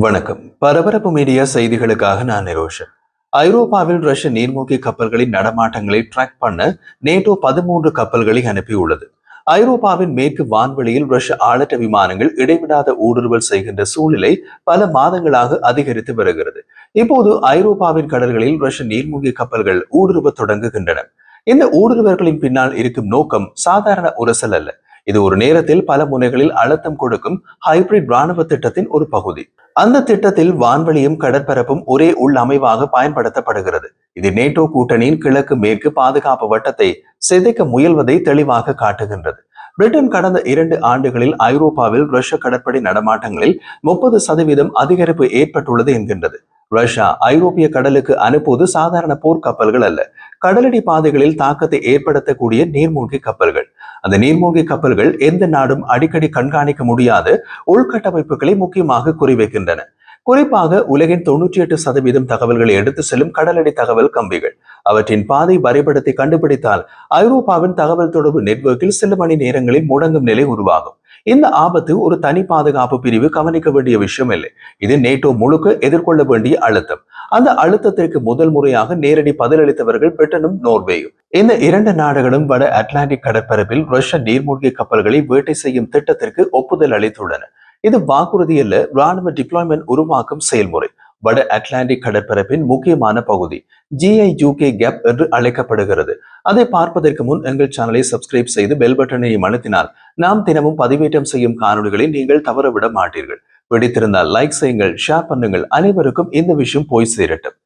வணக்கம். பரபரப்பு மீடியா செய்திகளுக்காக நான் நிரோஷன். ஐரோப்பாவில் ரஷ்ய நீர்மூழ்கி கப்பல்களின் நடமாட்டங்களை ட்ராக் பண்ண நேட்டோ 13 கப்பல்களை அனுப்பியுள்ளது. ஐரோப்பாவின் மேற்கு வான்வெளியில் ரஷ்ய ஆளற்ற விமானங்கள் இடைவிடாத ஊடுருவல் செய்கின்ற சூழ்நிலை பல மாதங்களாக அதிகரித்து வருகிறது. இப்போது ஐரோப்பாவின் கடல்களில் ரஷ்ய நீர்மூழ்கி கப்பல்கள் ஊடுருவ தொடங்குகின்றன. இந்த ஊடுருவல்களின் பின்னால் இருக்கும் நோக்கம் சாதாரண உரசல் அல்ல. இது ஒரு நேரத்தில் பல முனைகளில் அழுத்தம் கொடுக்கும் ஹைபிரிட் ராணுவ திட்டத்தின் ஒரு பகுதி. அந்த திட்டத்தில் வான்வெளியும் கடற்பரப்பும் ஒரே உள் அமைவாக பயன்படுத்தப்படுகிறது. இது நேட்டோ கூட்டணியின் கிழக்கு மேற்கு பாதுகாப்பு வட்டத்தை சிதைக்க முயல்வதை தெளிவாக காட்டுகின்றது. பிரிட்டன் கடந்த 2 ஆண்டுகளில் ஐரோப்பாவில் ரஷ்ய கடற்படை நடமாட்டங்களில் 30% அதிகரிப்பு ஏற்பட்டுள்ளது என்கின்றது. ரஷ்யா ஐரோப்பிய கடலுக்கு அனுப்புவது சாதாரண போர்க்கப்பல்கள் அல்ல, கடலடி பாதைகளில் தாக்கத்தை ஏற்படுத்தக்கூடிய நீர்மூழ்கி கப்பல்கள். அந்த நீர்மூழ்கி கப்பல்கள் எந்த நாடும் அடிக்கடி கண்காணிக்க முடியாத உள்கட்டமைப்புகளை முக்கியமாக குறிவைக்கின்றன. குறிப்பாக உலகின் 98% தகவல்களை எடுத்து செல்லும் கடலடி தகவல் கம்பிகள். அவற்றின் பாதை வரைபடத்தை கண்டுபிடித்தால் ஐரோப்பாவின் தகவல் தொடர்பு நெட்வொர்க்கில் சில மணி நேரங்களில் முடங்கும் நிலை உருவாகும். இந்த ஆபத்து ஒரு தனி பாதுகாப்பு பிரிவு கவனிக்க வேண்டிய விஷயம் இல்லை. இது நேட்டோ முழுக்க எதிர்கொள்ள வேண்டிய அழுத்தம். அந்த அழுத்தத்திற்கு முதல் முறையாக நேரடி பதிலளித்தவர்கள் பிரிட்டனும் நோர்வேயும். இந்த 2 நாடுகளும் வட அட்லாண்டிக் கடற்பரப்பில் ரஷ்ய நீர்மூழ்கி கப்பல்களை வேட்டை செய்யும் திட்டத்திற்கு ஒப்புதல் அளித்துள்ளன. இது வாக்குறுதி அல்ல, ராணுவ டிப்ளாய்மெண்ட் உருவாக்கும் செயல்முறை. வட அட்லாண்டிக் கடற்பரப்பின் முக்கியமான பகுதி GIUK கேப் என்று அழைக்கப்படுகிறது. அதை பார்ப்பதற்கு முன் எங்கள் சேனலை சப்ஸ்கிரைப் செய்து பெல் பட்டனை அழுத்தினால் நாம் தினமும் பதிவேற்றம் செய்யும் காணொளிகளை நீங்கள் தவறவிட மாட்டீர்கள். பிடித்திருந்தால் லைக் செய்யுங்கள், ஷேர் பண்ணுங்கள். அனைவருக்கும் இந்த விஷயம் போய் சேரட்டும்.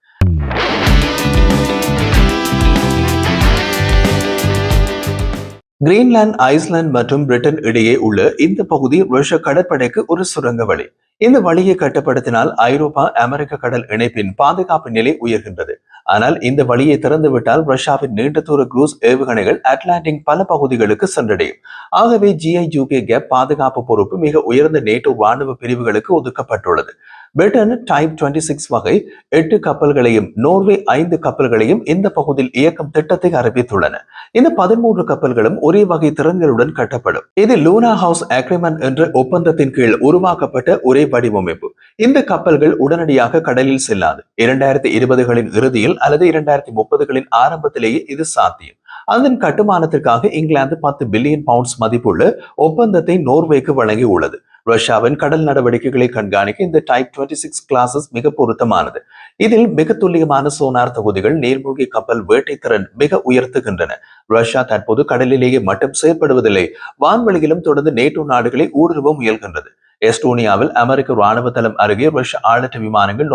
கிரீன்லாந்து, ஐஸ்லாந்து மற்றும் பிரிட்டன் இடையே உள்ள இந்த பகுதி ரஷ்ய கடற்படைக்கு ஒரு சுரங்க வழி. இந்த வழியை கட்டுப்படுத்தினால் ஐரோப்பா அமெரிக்க கடல் இணைப்பின் பாதுகாப்பு நிலை உயர்கின்றது. ஆனால் இந்த வழியை திறந்துவிட்டால் ரஷ்யாவின் நீண்ட தூர குரூஸ் ஏவுகணைகள் அட்லாண்டிக் பல பகுதிகளுக்கு சென்றடையும். ஆகவே GIUK கேப் பாதுகாப்பு பொறுப்பு மிக உயர்ந்த நேட்டோ ராணுவ பிரிவுகளுக்கு ஒதுக்கப்பட்டுள்ளது. பிரிட்டன் டைப் 26 வகை 8 கப்பல்களையும் நோர்வே 5 கப்பல்களையும் இந்த பகுதியில் இயக்கும் திட்டத்தை அறிவித்துள்ளன. இந்த 13 கப்பல்களும் ஒரே வகை திறன்களுடன் கட்டப்படும். இது லூனா ஹவுஸ் அக்ரிமெண்ட் என்ற ஒப்பந்தத்தின் கீழ் உருவாக்கப்பட்ட ஒரே வடிவமைப்பு. இந்த கப்பல்கள் உடனடியாக கடலில் செல்லாது. 2020களின் இறுதியில் அல்லது 2030களின் ஆரம்பத்திலேயே இது சாத்தியம். அதன் கட்டுமானத்திற்காக இங்கிலாந்து 10 பில்லியன் பவுண்ட்ஸ் மதிப்புள்ள ஒப்பந்தத்தை நோர்வேக்கு வழங்கி உள்ளது. ரஷ்யாவின் கடல் நடவடிக்கைகளை கண்காணிக்க இந்த டைப் 26 கிளாஸஸ் மிக பொருத்தமானது. இதில் மிக துல்லியமான சோனார் தொகுதிகள் நீர்மூழ்கி கப்பல் வேட்டை திறன் மிக உயர்த்துகின்றன. ரஷ்யா தற்போது கடலிலேயே மட்டும் செயற்படுவதில்லை, வான்வெளியிலும் தொடர்ந்து நேட்டோ நாடுகளை ஊடுருவ முயல்கின்றது. எஸ்டோனியாவில் அமெரிக்க ராணுவ தளம் அருகே ரஷ்ய ஆளற்ற விமானங்கள்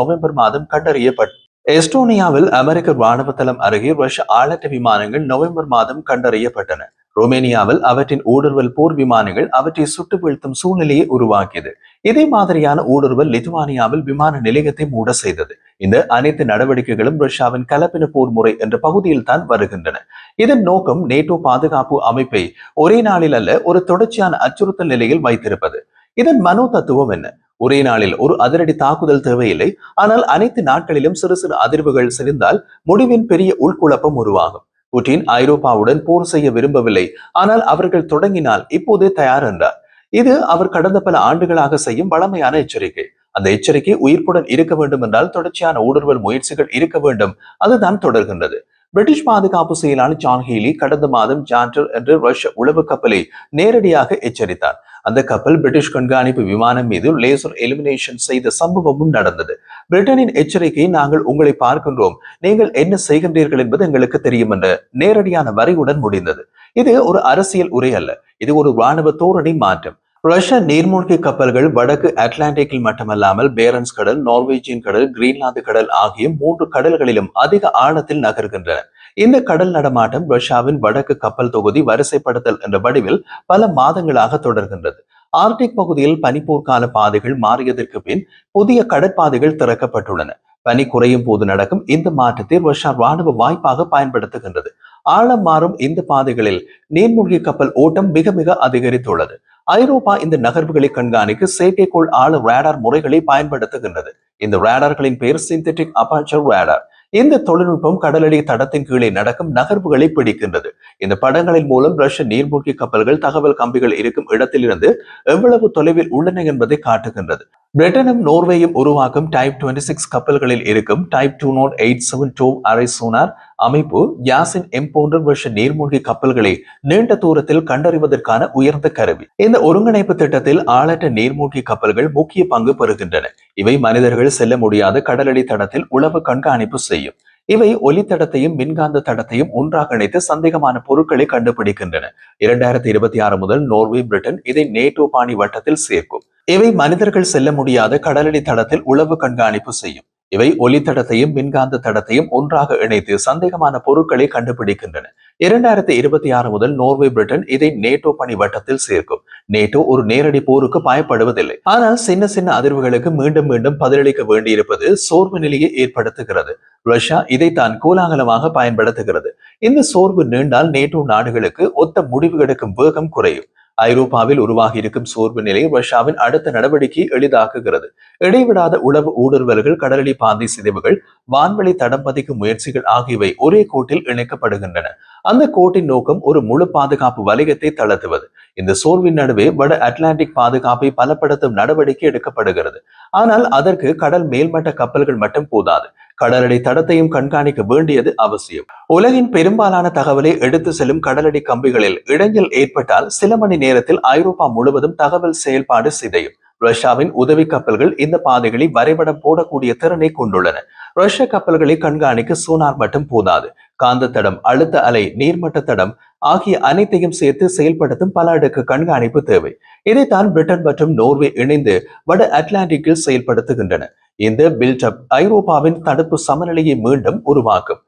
நவம்பர் மாதம் கண்டறியப்பட்டன. ரோமேனியாவில் அவற்றின் ஊடுருவல் போர் விமானங்கள் அவற்றை சுட்டு வீழ்த்தும் சூழ்நிலையை உருவாக்கியது. இதே மாதிரியான ஊடுருவல் லிதுவானியாவில் விமான நிலையத்தை மூட செய்தது. இந்த அனைத்து நடவடிக்கைகளும் ரஷ்யாவின் கலப்பின போர் முறை என்ற பகுதியில் தான் வருகின்றன. இதன் நோக்கம் நேட்டோ பாதுகாப்பு அமைப்பை ஒரே நாளில் அல்ல, ஒரு தொடர்ச்சியான அச்சுறுத்தல் நிலையில் வைத்திருப்பது. இதன் மனோ தத்துவம் என்ன? ஒரே நாளில் ஒரு அதிரடி தாக்குதல் தேவையில்லை, ஆனால் அனைத்து நாட்களிலும் சிறு சிறு அதிர்வுகள் செறிந்தால் முடிவின் பெரிய உள்குழப்பம் உருவாகும். புட்டின் ஐரோப்பாவுடன் போர் செய்ய விரும்பவில்லை, ஆனால் அவர்கள் தொடங்கினால் இப்போதே தயார் என்றார். இது அவர் கடந்த பல ஆண்டுகளாக செய்யும் வளமையான எச்சரிக்கை. அந்த எச்சரிக்கை உயிர்ப்புடன் இருக்க வேண்டும் என்றால் தொடர்ச்சியான ஊடுருவல் முயற்சிகள் இருக்க வேண்டும். அதுதான் தொடர்கின்றது. பிரிட்டிஷ் பாதுகாப்பு செயலாளர் ஜான் ஹீலி கடந்த மாதம் ஜான்டர் என்ற ரஷ்ய உளவு கப்பலை நேரடியாக எச்சரித்தார். அந்த கப்பல் பிரிட்டிஷ் கண்காணிப்பு விமானம் மீது லேசர் எலிமினேஷன் செய்த சம்பவமும் நடந்தது. பிரிட்டனின் எச்சரிக்கை, நாங்கள் உங்களை பார்க்கின்றோம், நீங்கள் என்ன செய்கின்றீர்கள் என்பது எங்களுக்கு தெரியும் என்ற நேரடியான வரியுடன் முடிந்தது. இது ஒரு அரசியல் உரை அல்ல, இது ஒரு ராணுவ தோரணை மாற்றம். ரஷ்ய நீர்மூழ்கி கப்பல்கள் வடக்கு அட்லாண்டிக்கில் மட்டுமல்லாமல் பேரன்ஸ் கடல், நார்வேஜியன் கடல், கிரீன்லாந்து கடல் ஆகிய 3 கடல்களிலும் அதிக ஆழத்தில் நகர்கின்றன. இந்த கடல் நடமாட்டம் ரஷ்யாவின் வடக்கு கப்பல் தொகுதி வரிசைப்படுத்தல் என்ற வடிவில் பல மாதங்களாக தொடர்கின்றது. ஆர்டிக் பகுதியில் பனிப்போர்க்கால பாதைகள் மாறியதற்கு பின் புதிய கடற்பாதைகள் திறக்கப்பட்டுள்ளன. பனி குறையும் போது நடக்கும் இந்த மாற்றத்தை ரஷ்யா ராணுவ வாய்ப்பாக பயன்படுத்துகின்றது. ஆழம் மாறும் இந்த பாதைகளில் நீர்மூழ்கி கப்பல் ஓட்டம் மிக மிக அதிகரித்துள்ளது. ஐரோப்பா இந்த நகர்வுகளை கண்காணிக்க செயற்கைக்கோள் ஆழ ரேடார் முறைகளை பயன்படுத்துகின்றது. இந்த ரேடார்களின் பெயர் சிந்தெட்டிக் அபர்ச்சர் ரேடார். இந்த தொழில்நுட்பம் கடலடி தடத்தின் கீழே நடக்கும் நகர்வுகளை பிடிக்கின்றது. இந்த படங்களின் மூலம் ரஷ்ய நீர்மூழ்கி கப்பல்கள் தகவல் கம்பிகள் இருக்கும் இடத்திலிருந்து எவ்வளவு தொலைவில் உள்ளன என்பதை காட்டுகின்றது. பிரிட்டனும் நோர்வேயும் உருவாக்கும் டைப் 26 கப்பல்களில் இருக்கும் டைப் 20872 அரை சோனார் அமைப்பு யாசின் எம் போன்ற ரஷ்ய நீர்மூழ்கி கப்பல்களை நீண்ட தூரத்தில் கண்டறிவதற்கான உயர்ந்த கருவி. இந்த ஒருங்கிணைப்பு திட்டத்தில் ஆளற்ற நீர்மூழ்கி கப்பல்கள் முக்கிய பங்கு பெறுகின்றன. இவை மனிதர்கள் செல்ல முடியாத கடலடி தடத்தில் உளவு கண்காணிப்பு செய்யும். இவை ஒலி தடத்தையும் மின்காந்த தடத்தையும் ஒன்றாக இணைத்து சந்தேகமான பொருட்களை கண்டுபிடிக்கின்றன. 2026 முதல் நோர்வே பிரிட்டன் இதை நேட்டோ பாணி வட்டத்தில் சேர்க்கும். இவை மனிதர்கள் செல்ல முடியாத கடலடி தடத்தில் உளவு கண்காணிப்பு செய்யும். இவை ஒலி தடத்தையும் மின்காந்த தடத்தையும் ஒன்றாக இணைத்து சந்தேகமான பொருட்களை கண்டுபிடிக்கின்றன. 2026 முதல் நோர்வே பிரிட்டன் இதை நேட்டோ பணி வட்டத்தில் சேர்க்கும். நேட்டோ ஒரு நேரடி போருக்கு பயப்படுவதில்லை. ஆனால் சின்ன சின்ன அதிர்வுகளுக்கு மீண்டும் மீண்டும் பதிலளிக்க வேண்டியிருப்பது சோர்வு நிலையை ஏற்படுத்துகிறது. ரஷ்யா இதைத்தான் கோலாகலமாக பயன்படுத்துகிறது. இந்த சோர்வு நீண்டால் நேட்டோ நாடுகளுக்கு ஒத்த முடிவு எடுக்கும் வேகம் குறையும். ஐரோப்பாவில் உருவாகி இருக்கும் சோர்வு நிலை ரஷ்யாவின் அடுத்த நடவடிக்கையை எளிதாக்குகிறது. இடைவிடாத உளவு ஊடுருவல்கள், கடலடி பாதை சிதைவுகள், வான்வெளி தடம் பதிக்கும் முயற்சிகள் ஆகியவை ஒரே கோட்டில் இணைக்கப்படுகின்றன. அந்த கோட்டின் நோக்கம் ஒரு முழு பாதுகாப்பு வலயத்தை தளர்த்துவது. இந்த சோர்வின் நடுவே வட அட்லாண்டிக் பாதுகாப்பை பலப்படுத்தும் நடவடிக்கை எடுக்கப்படுகிறது. ஆனால் அதற்கு கடல் மேல்மட்ட கப்பல்கள் மட்டும் போதாது. கடலடி தடத்தையும் கண்காணிக்க வேண்டியது அவசியம். உலகின் பெரும்பாலான தகவலை எடுத்து செல்லும் கடலடி கம்பிகளில் இடைஞ்சல் ஏற்பட்டால் சில மணி நேரத்தில் ஐரோப்பா முழுவதும் தகவல் செயல்பாடு சிதையும். ரஷ்யாவின் உதவி கப்பல்கள் இந்த பாதைகளை வரைபடம் போடக்கூடிய திறனை கொண்டுள்ளன. ரஷ்ய கப்பல்களை கண்காணிக்க சோனார் மட்டும் போதாது. காந்த தடம், அழுத்த அலை, நீர்மட்ட தடம் ஆகிய அனைத்தையும் சேர்த்து செயல்படுத்தும் பல அடுக்கு கண்காணிப்பு தேவை. இதைத்தான் பிரிட்டன் மற்றும் நோர்வே இணைந்து வட அட்லாண்டிக்கில் செயல்படுத்துகின்றன. இந்த பில்டப் ஐரோப்பாவின் தடுப்பு சமநிலையை மீண்டும் உருவாக்கும்.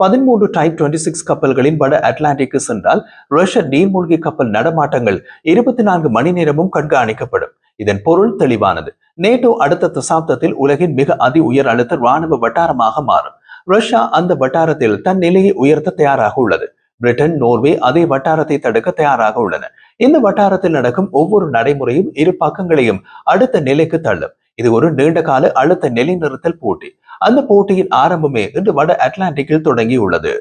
13 டைப் 26 கப்பல்களின் வட அட்லாண்டிக்கு சென்றால் ரஷ்ய நீர்மூழ்கி கப்பல் நடமாட்டங்கள் 24 மணி நேரமும் கண்காணிக்கப்படும். இதன் பொருள் தெளிவானது. நேட்டோ அடுத்த தசாப்தத்தில் உலகின் மிக அதி உயர் அழுத்த ராணுவ வட்டாரமாக மாறும். ரஷ்யா அந்த வட்டாரத்தில் தன் நிலையை உயர்த்த தயாராக உள்ளது. பிரிட்டன், நோர்வே அதே வட்டாரத்தை தடுக்க தயாராக உள்ளன. இந்த வட்டாரத்தில் நடக்கும் ஒவ்வொரு நடைமுறையும் இரு பக்கங்களையும் அடுத்த நிலைக்கு தள்ளும். இது ஒரு நீண்ட கால அழுத்த நிலைநிறுத்தல் போட்டி. அந்த போட்டியின் ஆரம்பமே இன்று வட அட்லாண்டிக்கில் தொடங்கியுள்ளது.